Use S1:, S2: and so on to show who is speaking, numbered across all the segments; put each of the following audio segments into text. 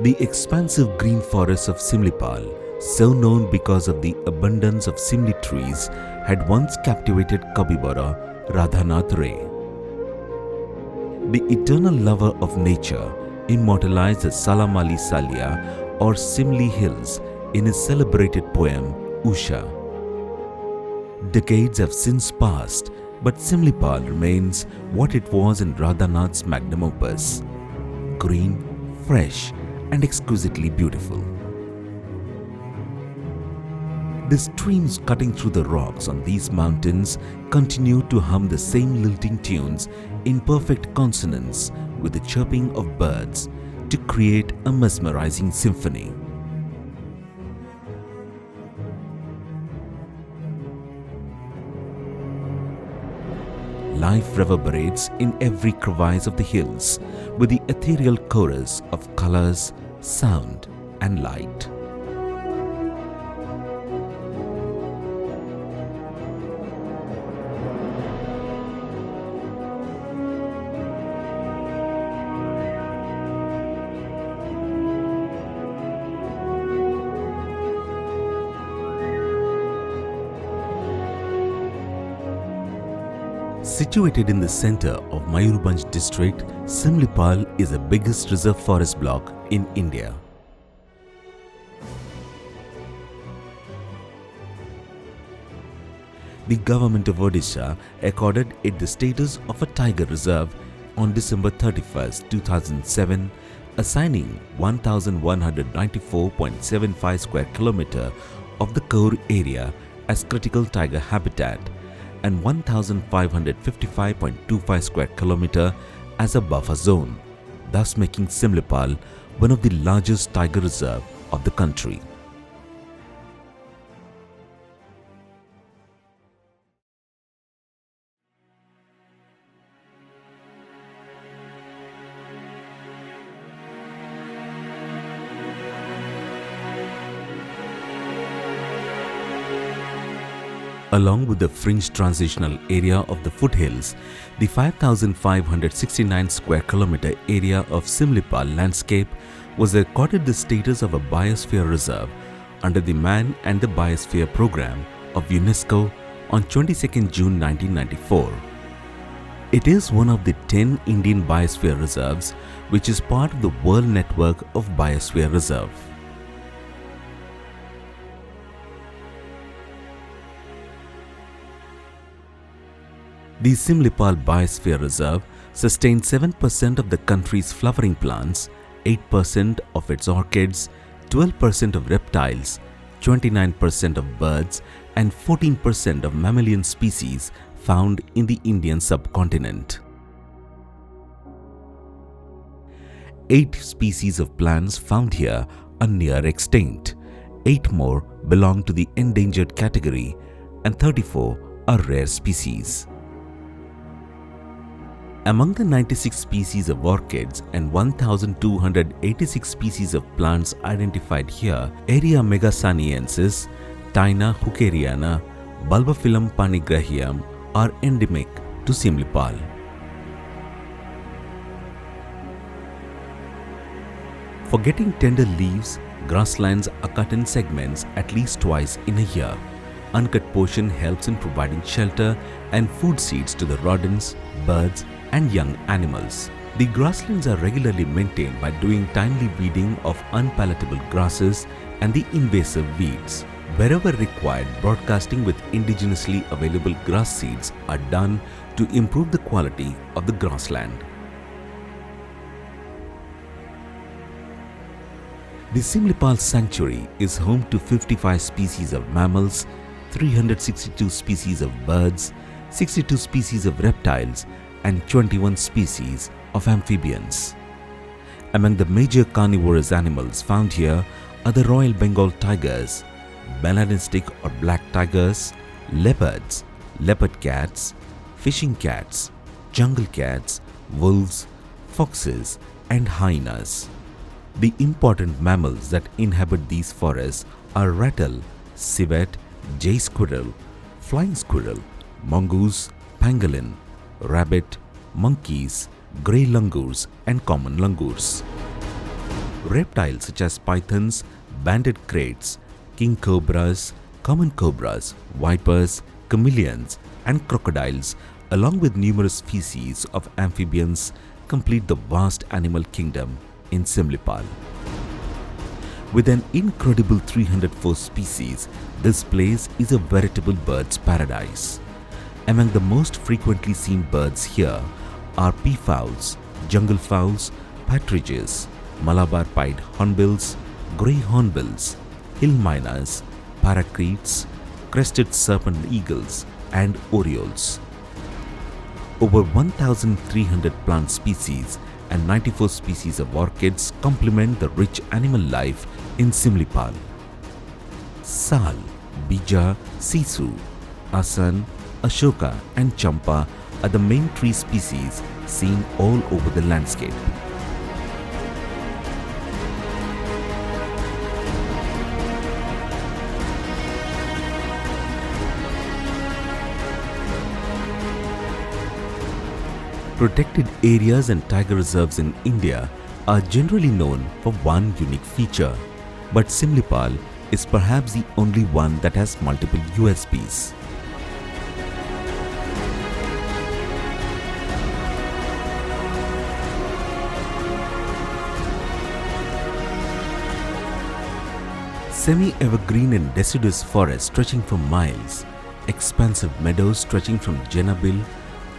S1: The expansive green forests of Similipal, so known because of the abundance of simli trees, had once captivated Kabibara Radhanath Ray. The eternal lover of nature immortalized the Salam Ali Salia or Simli Hills in his celebrated poem Usha. Decades have since passed, but Similipal remains what it was in Radhanath's magnum opus: green, fresh, and exquisitely beautiful. The streams cutting through the rocks on these mountains continue to hum the same lilting tunes in perfect consonance with the chirping of birds to create a mesmerizing symphony. Life reverberates in every crevice of the hills with the ethereal chorus of colors, sound, and light. Situated in the center of Mayurbhanj district, Similipal is the biggest reserve forest block in India. The government of Odisha accorded it the status of a tiger reserve on December 31, 2007, assigning 1,194.75 square kilometer of the core area as critical tiger habitat and 1,555.25 square kilometer as a buffer zone, thus making Similipal one of the largest tiger reserve of the country. Along with the fringe transitional area of the foothills, the 5,569 square kilometer area of Similipal landscape was accorded the status of a biosphere reserve under the Man and the Biosphere Program of UNESCO on 22nd June 1994. It is one of the 10 Indian biosphere reserves which is part of the World Network of Biosphere Reserve. The Similipal Biosphere Reserve sustains 7% of the country's flowering plants, 8% of its orchids, 12% of reptiles, 29% of birds, and 14% of mammalian species found in the Indian subcontinent. 8 species of plants found here are near extinct, 8 more belong to the endangered category, and 34 are rare species. Among the 96 species of orchids and 1,286 species of plants identified here, Area megasaniensis, Taina hookeriana, Bulbophyllum panigrahium are endemic to Similipal. For getting tender leaves, grasslands are cut in segments at least twice in a year. Uncut portion helps in providing shelter and food seeds to the rodents, birds, and young animals. The grasslands are regularly maintained by doing timely weeding of unpalatable grasses and the invasive weeds. Wherever required, broadcasting with indigenously available grass seeds are done to improve the quality of the grassland. The Similipal Sanctuary is home to 55 species of mammals, 362 species of birds, 62 species of reptiles, and 21 species of amphibians. Among the major carnivorous animals found here are the Royal Bengal tigers, melanistic or black tigers, leopards, leopard cats, fishing cats, jungle cats, wolves, foxes, and hyenas. The important mammals that inhabit these forests are rattle, civet, jay squirrel, flying squirrel, mongoose, pangolin, rabbit, monkeys, grey langurs, and common langurs. Reptiles such as pythons, banded kraits, king cobras, common cobras, vipers, chameleons and crocodiles, along with numerous species of amphibians, complete the vast animal kingdom in Similipal. With an incredible 304 species, this place is a veritable bird's paradise. Among the most frequently seen birds here are peafowls, jungle fowls, partridges, Malabar pied hornbills, grey hornbills, hill miners, parakeets, crested serpent eagles and orioles. Over 1,300 plant species and 94 species of orchids complement the rich animal life in Similipal. Sal, Bija, Sisu, Asan, Ashoka and Champa are the main tree species seen all over the landscape. Protected areas and tiger reserves in India are generally known for one unique feature, but Similipal is perhaps the only one that has multiple USPs. Semi-evergreen and deciduous forests stretching for miles, expansive meadows stretching from Jenabil,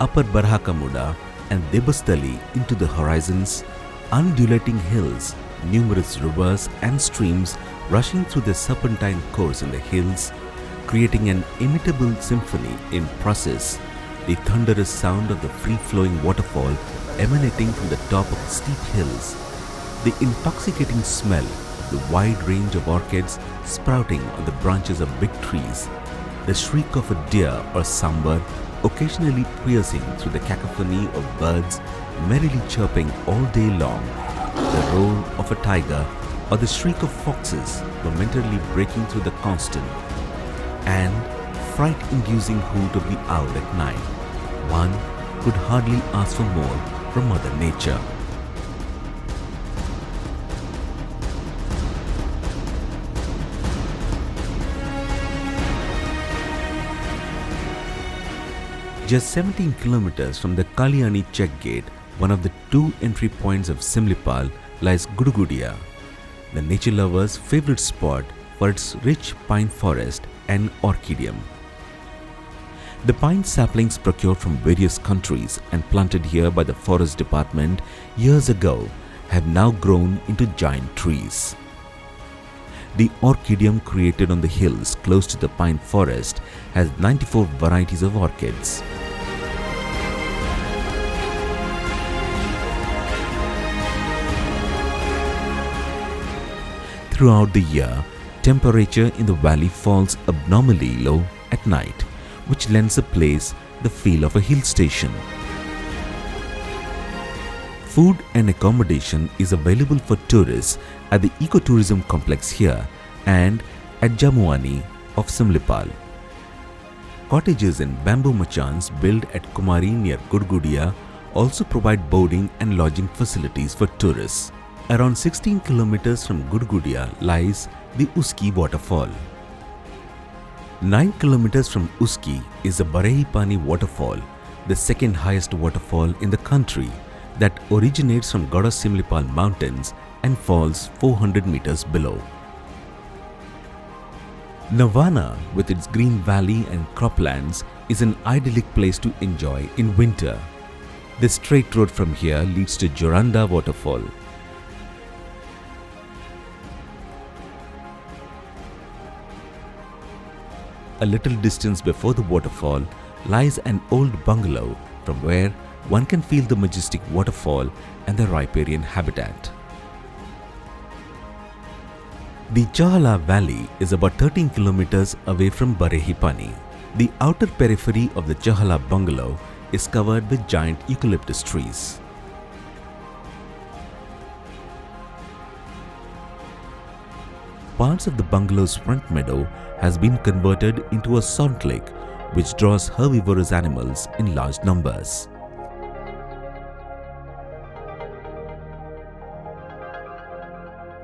S1: Upper Barehipani and Debastali into the horizons, undulating hills, numerous rivers and streams rushing through the serpentine course in the hills, creating an imitable symphony in process, the thunderous sound of the free-flowing waterfall emanating from the top of steep hills, the intoxicating smell of the wide range of orchids sprouting on the branches of big trees, the shriek of a deer or sambar occasionally piercing through the cacophony of birds merrily chirping all day long, the roar of a tiger or the shriek of foxes momentarily breaking through the constant and fright-inducing hoot of the owl at night. One could hardly ask for more from Mother Nature. Just 17 kilometers from the Kalyani check gate, one of the two entry points of Similipal, lies Gudugudia, the nature lover's favorite spot for its rich pine forest and orchidium. The pine saplings procured from various countries and planted here by the forest department years ago have now grown into giant trees. The orchidium created on the hills close to the pine forest has 94 varieties of orchids. Throughout the year, temperature in the valley falls abnormally low at night, which lends the place the feel of a hill station. Food and accommodation is available for tourists at the ecotourism complex here and at Jamuani of Similipal. Cottages and bamboo machans built at Kumari near Gudugudia also provide boarding and lodging facilities for tourists. Around 16 kilometers from Gudugudia lies the Uski waterfall. 9 kilometers from Uski is the Barehipani waterfall, the second highest waterfall in the country that originates from Goda Similipal mountains and falls 400 meters below. Navana, with its green valley and croplands, is an idyllic place to enjoy in winter. The straight road from here leads to Joranda waterfall. A little distance before the waterfall lies an old bungalow from where one can feel the majestic waterfall and the riparian habitat. The Chahala Valley is about 13 kilometers away from Barehipani. The outer periphery of the Chahala bungalow is covered with giant eucalyptus trees. Parts of the bungalow's front meadow has been converted into a salt lake which draws herbivorous animals in large numbers.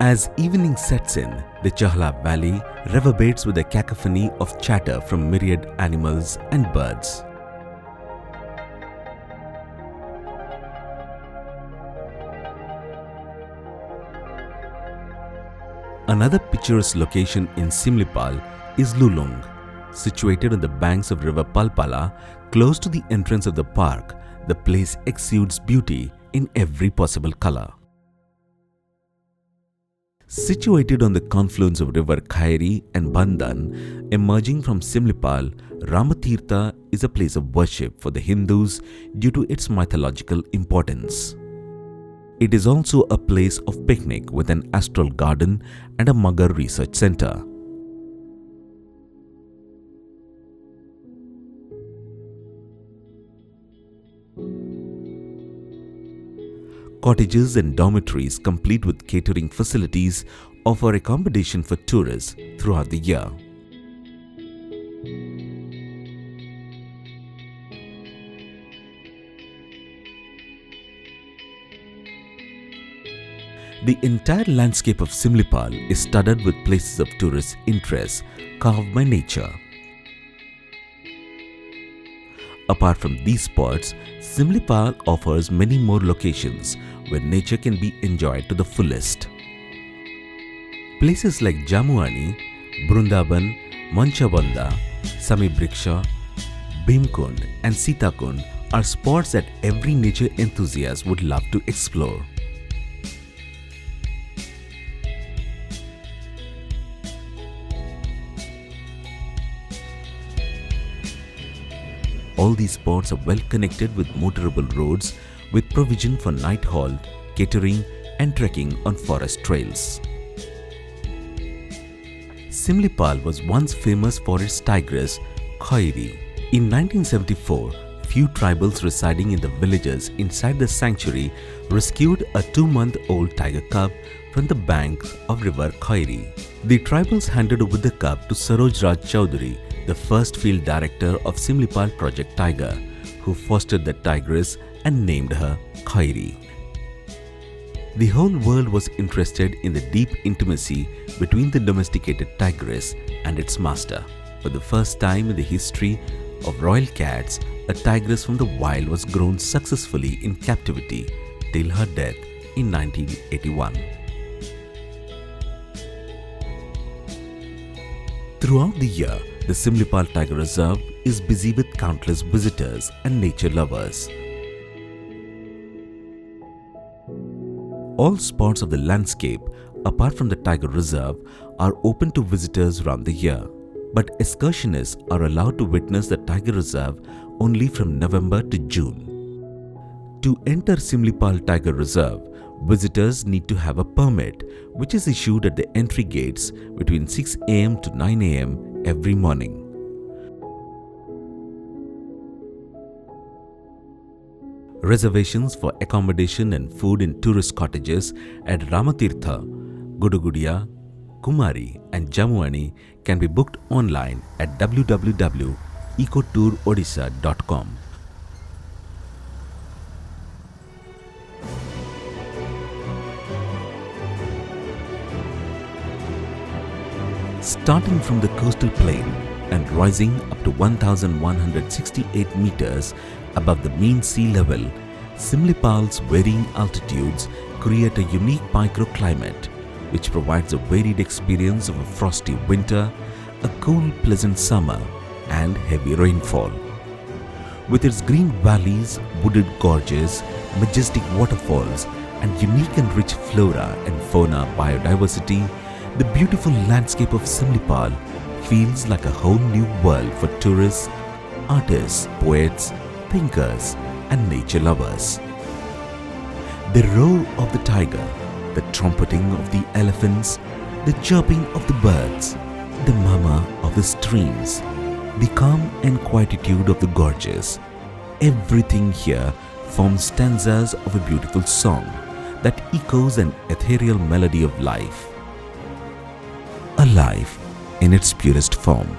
S1: As evening sets in, the Chahla Valley reverberates with a cacophony of chatter from myriad animals and birds. Another picturesque location in Similipal is Lulung. Situated on the banks of river Palpala, close to the entrance of the park, the place exudes beauty in every possible color. Situated on the confluence of river Khairi and Bandhan, emerging from Similipal, Ramatirtha is a place of worship for the Hindus due to its mythological importance. It is also a place of picnic with an astral garden and a Magar research center. Cottages and dormitories complete with catering facilities offer accommodation for tourists throughout the year. The entire landscape of Similipal is studded with places of tourist interest carved by nature. Apart from these spots, Similipal offers many more locations where nature can be enjoyed to the fullest. Places like Jamuani, Brundaban, Manchabanda, Samibriksha, Bhimkund and Sitakund are spots that every nature enthusiast would love to explore. All these spots are well connected with motorable roads with provision for night halt, catering and trekking on forest trails. Similipal was once famous for its tigress, Khairi. In 1974, few tribals residing in the villages inside the sanctuary rescued a 2-month-old tiger cub from the banks of river Khairi. The tribals handed over the cub to Saroj Raj Chowdhury, the first field director of Similipal Project Tiger, who fostered the tigress and named her Khairi. The whole world was interested in the deep intimacy between the domesticated tigress and its master. For the first time in the history of royal cats, a tigress from the wild was grown successfully in captivity till her death in 1981. Throughout the year, the Similipal Tiger Reserve is busy with countless visitors and nature lovers. All spots of the landscape, apart from the Tiger Reserve, are open to visitors round the year. But excursionists are allowed to witness the Tiger Reserve only from November to June. To enter Similipal Tiger Reserve, visitors need to have a permit, which is issued at the entry gates between 6 am to 9 am every morning. Reservations for accommodation and food in tourist cottages at Ramatirtha, Gudugudia, Kumari and Jamuani can be booked online at www.ecotourodisha.com. Starting from the coastal plain and rising up to 1,168 meters above the mean sea level, Similipal's varying altitudes create a unique microclimate which provides a varied experience of a frosty winter, a cool, pleasant summer and heavy rainfall. With its green valleys, wooded gorges, majestic waterfalls and unique and rich flora and fauna biodiversity, the beautiful landscape of Similipal feels like a whole new world for tourists, artists, poets, thinkers and nature lovers. The roar of the tiger, the trumpeting of the elephants, the chirping of the birds, the murmur of the streams, the calm and quietude of the gorges, everything here forms stanzas of a beautiful song that echoes an ethereal melody of life. A life in its purest form.